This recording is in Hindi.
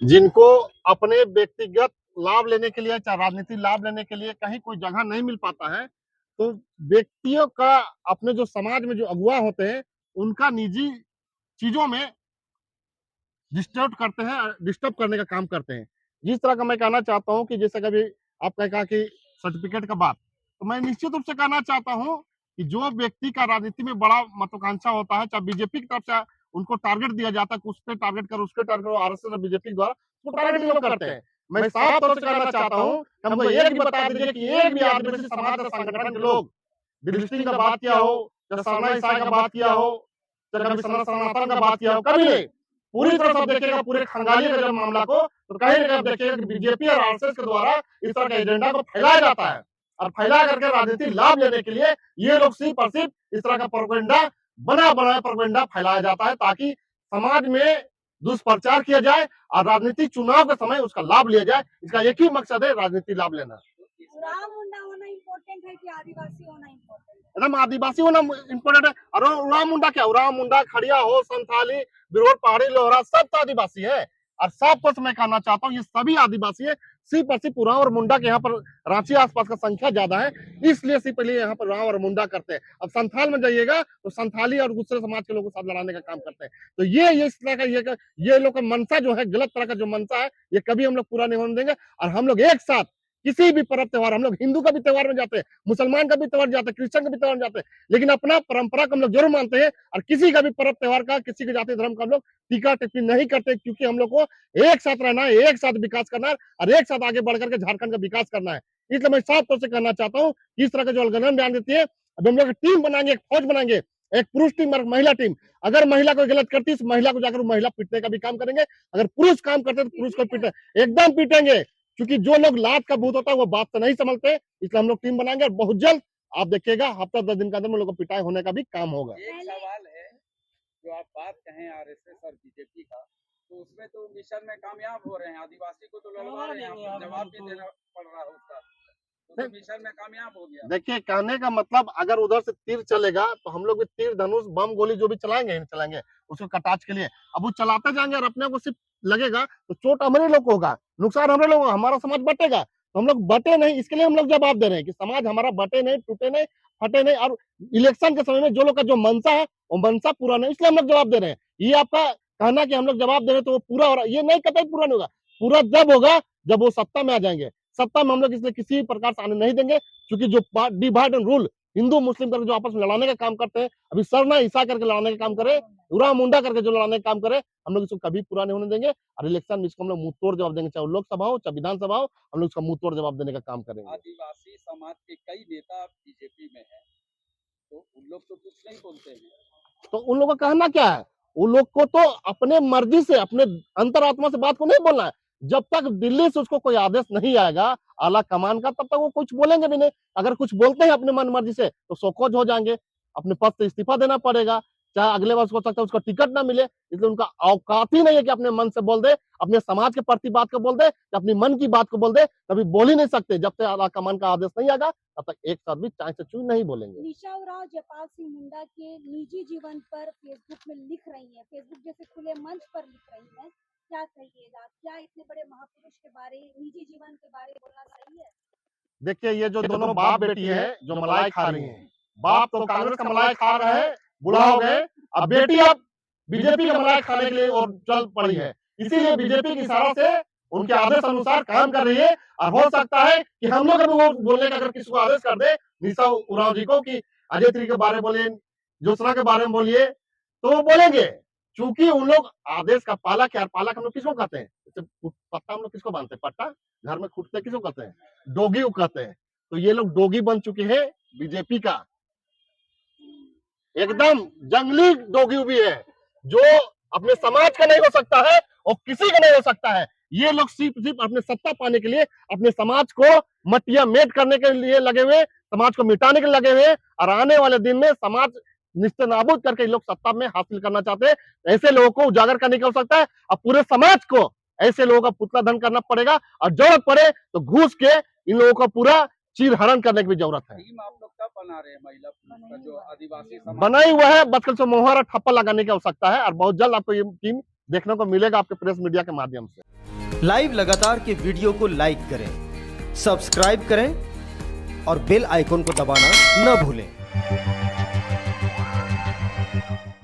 जिनको अपने व्यक्तिगत लाभ लेने के लिए, चाहे राजनीतिक लाभ लेने के लिए कहीं कोई जगह नहीं मिल पाता है, तो व्यक्तियों का अपने जो समाज में जो अगुवा होते हैं उनका निजी चीजों में डिस्टर्ब करते हैं, डिस्टर्ब करने का काम करते हैं। जिस तरह का मैं कहना चाहता हूं कि जैसे कभी आपने कहा कि सर्टिफिकेट का बात, तो मैं निश्चित रूप से कहना चाहता हूं कि जो व्यक्ति का राजनीति में बड़ा महत्वाकांक्षा होता है, चाहे बीजेपी की तरफ से उनको टारगेट दिया जाता है, उस पर टारगेट करो, उसके टारगेट करो, आरएसएस और बीजेपी द्वारा उसको टारगेट लोग करते हैं। मैं साफ तौर से कहना चाहता हूँ, हमको एक भी बता दीजिए कि एक भी आदिवासी समाज या संगठन के लोग दिल्ली का बात किया हो, या सरना ईसाई का बात किया हो, या कभी सनातन का बात किया हो, कभी नहीं। पूरी तरह से देखिएगा पूरे खंगाली का जब मामला को, तो कहीं ना कहीं देखिएगा कि बीजेपी और आरएसएस के द्वारा इस तरह के एजेंडा को फैलाया जाता है, और फैला करके राजनीतिक लाभ लेने के लिए ये लोग सिर्फ और सिर्फ इस तरह का प्रोपेगेंडा बना बनाया प्रोपेगेंडा फैलाया जाता है, ताकि समाज में दुष्प्रचार किया जाए और राजनीतिक चुनाव के समय उसका लाभ लिया जाए। इसका एक ही मकसद है, राजनीतिक लाभ लेना। उराव मुंडा होना इम्पोर्टेंट है कि आदिवासी होना इम्पोर्टेंट है? एकदम आदिवासी होना इम्पोर्टेंट है। और उराव मुंडा क्या, उराव मुंडा, खड़िया हो, संथाली, बिरोड़, पहाड़ी, लोहरा, सब तो आदिवासी है। और साफ तौर से मैं कहना चाहता हूँ ये सभी आदिवासी है। सिर्फ और सिर्फ उराव और मुंडा के यहाँ पर रांची आसपास का संख्या ज्यादा है, इसलिए सिर्फ यहाँ पर उराव और मुंडा करते हैं। अब संथाल में जाइएगा तो संथाली और दूसरे समाज के लोगों के साथ लड़ाने का काम करते हैं। तो ये इस तरह का ये लोग का मनसा जो है, गलत तरह का जो मनसा है, ये कभी हम लोग पूरा नहीं होने देंगे। और हम लोग एक साथ किसी भी पर्व त्योहार, हम लोग हिंदू का भी त्योहार में जाते हैं, मुसलमान का भी त्योहार जाते हैं, क्रिश्चियन का भी त्योहार जाते हैं, लेकिन अपना परंपरा को हम लोग जरूर मानते हैं। और किसी का भी पर्व त्योहार का, किसी के जाति धर्म का हम लोग टीका टिप्पणी नहीं करते, क्योंकि हम लोग को एक साथ रहना है, एक साथ विकास करना है, और एक साथ आगे बढ़ करके झारखंड का विकास करना है। इसलिए मैं साफ तौर से कहना चाहता हूँ, इस तरह का जो अलगन बयान देती है, अब हम लोग टीम बनाएंगे, एक फौज बनाएंगे, एक पुरुष टीम और महिला टीम। अगर महिला कोई गलत करती है, इस महिला को जाकर महिला पीटने का भी काम करेंगे। अगर पुरुष काम करते तो पुरुष को पीटे, एकदम पीटेंगे, क्योंकि जो लोग लात का भूत होता है वो बात तो नहीं समझते। इसलिए हम लोग टीम बनाएंगे और बहुत जल्द आप देखिएगा हफ्ता 10 दिन के अंदर हम लोग को पिटाई होने का भी काम होगा। एक सवाल है, जो आप बात कहें आरएसएस और बीजेपी का, तो उसमें तो मिशन में कामयाब हो रहे हैं, आदिवासी को तो लड़वा रहे हैं, जवाब भी देना पड़ रहा है उसका, तो मिशन में कामयाब हो गया। देखिए, कहने का मतलब अगर उधर से तीर चलेगा तो हम लोग भी तीर, धनुष, बम, गोली जो भी चलाएंगे चलाएंगे उसको कटाच के लिए। अब वो चलाते जाएंगे और अपने को सिर्फ लगेगा तो चोट हमारे लोग को होगा, नुकसान हमारे लोग, हमारा समाज बटेगा। तो हम लोग बटे नहीं, इसके लिए हम लोग जवाब दे रहे हैं कि समाज हमारा बटे नहीं, टूटे नहीं, फटे नहीं। और इलेक्शन के समय में जो लोग का जो मनसा है वो मनसा पूरा नहीं, इसलिए हम लोग जवाब दे रहे हैं। ये आपका कहना कि हम लोग जवाब दे रहे हैं तो वो पूरा हो रहा है, ये नहीं, कतई पूरा नहीं होगा। पूरा जब होगा जब वो सत्ता में आ जाएंगे। सत्ता में हम लोग इसलिए किसी प्रकार से आने नहीं देंगे, क्योंकि जो डिवाइड एंड रूल हिंदू मुस्लिम करके जो आपस में लड़ाने का काम करते हैं, अभी सरना ईसा करके लड़ाने का काम करे, उरा मुंडा करके जो लड़ाने का काम करे, हम लोग इसको कभी पूरा नहीं होने देंगे। और इलेक्शन में इसको हम लोग मुंह तोड़ जवाब देंगे, चाहे वो लोकसभा हो चाहे विधानसभा हो, हम लोग इसका मुंह तोड़ जवाब देने का काम करेंगे। आदिवासी समाज के कई नेता बीजेपी में है, तो उन लोग तो कुछ नहीं बोलते हैं, तो उन लोगों का कहना क्या है? उन लोग को तो अपने मर्जी से, अपने अंतरात्मा से बात को नहीं बोलना है। जब तक दिल्ली से उसको कोई आदेश नहीं आएगा आला कमान का, तब तक वो कुछ बोलेंगे भी नहीं। अगर कुछ बोलते हैं अपने मन मर्जी से तो शोकॉज हो जाएंगे, अपने पद से इस्तीफा देना पड़ेगा, चाहे अगले वर्ष हो सकता है उसको टिकट ना मिले। इसलिए उनका औकात ही नहीं है कि अपने मन से बोल दे, अपने समाज के प्रति बात को बोल दे, अपनी मन की बात को बोल दे। कभी बोल ही नहीं सकते, जब तक आला कमान का आदेश नहीं आएगा तब तक एक साथ भी चाय से चूई नहीं बोलेंगे। निशा उरांव जयपाल सिंह मुंडा के निजी जीवन पर फेसबुक में लिख रही हैं, फेसबुक जैसे खुले मंच पर लिख रही हैं, क्या कहिएगा? क्या इतने बड़े महापुरुष के बारे, निजी जीवन के बारे में बोलना सही है? देखिए, ये जो दोनों बाप बेटी है जो मलाई खा रही हैं, बाप तो कांग्रेस का मलाई खा रहा है, बुढ़ा हो गए, अब बेटी अब बीजेपी का मलाई खाने के लिए और चल पड़ी है। इसीलिए बीजेपी की इशारा से उनके आदेश अनुसार काम कर रही है। और हो सकता है कि हम लोग अभी वो बोलने का अगर किसी को आदेश कर दे, निशा उरांव जी को, कि अजय त्री के बारे में बोलिए, ज्योत्सना के बारे में बोलिए, तो वो बोलेंगे। क्योंकि उन लोग आदेश का पालक है। पालक हम लोग किसको कहते हैं? पट्टा हम लोग किसको बांधते हैं? पट्टा घर में खुटते किसको कहते हैं? डोगी को कहते हैं। तो ये लोग डोगी बन चुके हैं बीजेपी का, एकदम जंगली डोगी भी है, जो अपने समाज का नहीं हो सकता है और किसी का नहीं हो सकता है। ये लोग सिर्फ सिर्फ अपने सत्ता पाने के लिए, अपने समाज को मटिया मेट करने के लिए लगे हुए, समाज को मिटाने के लिए लगे हुए। और आने वाले दिन में समाज निस्तेनाबूद करके लोग सत्ता में हासिल करना चाहते हैं। ऐसे लोगों को उजागर करने की आवश्यकता है और पूरे समाज को ऐसे लोगों का पुतला दहन करना पड़ेगा। और जरूरत पड़े तो घुस के इन लोगों का पूरा चीर हरण करने की भी जरूरत है। टीम आप लोग कब बना रहे हैं महिला पुलिस का, जो आदिवासी समाज बनाई हुआ है, बचकल से मोहरा ठप्पा लगाने की आवश्यकता है। और बहुत जल्द आपको ये टीम देखने को मिलेगा आपके प्रेस मीडिया के माध्यम से। लाइव लगातार के वीडियो को लाइक करें, सब्सक्राइब करें और बेल आइकन को दबाना न भूलें।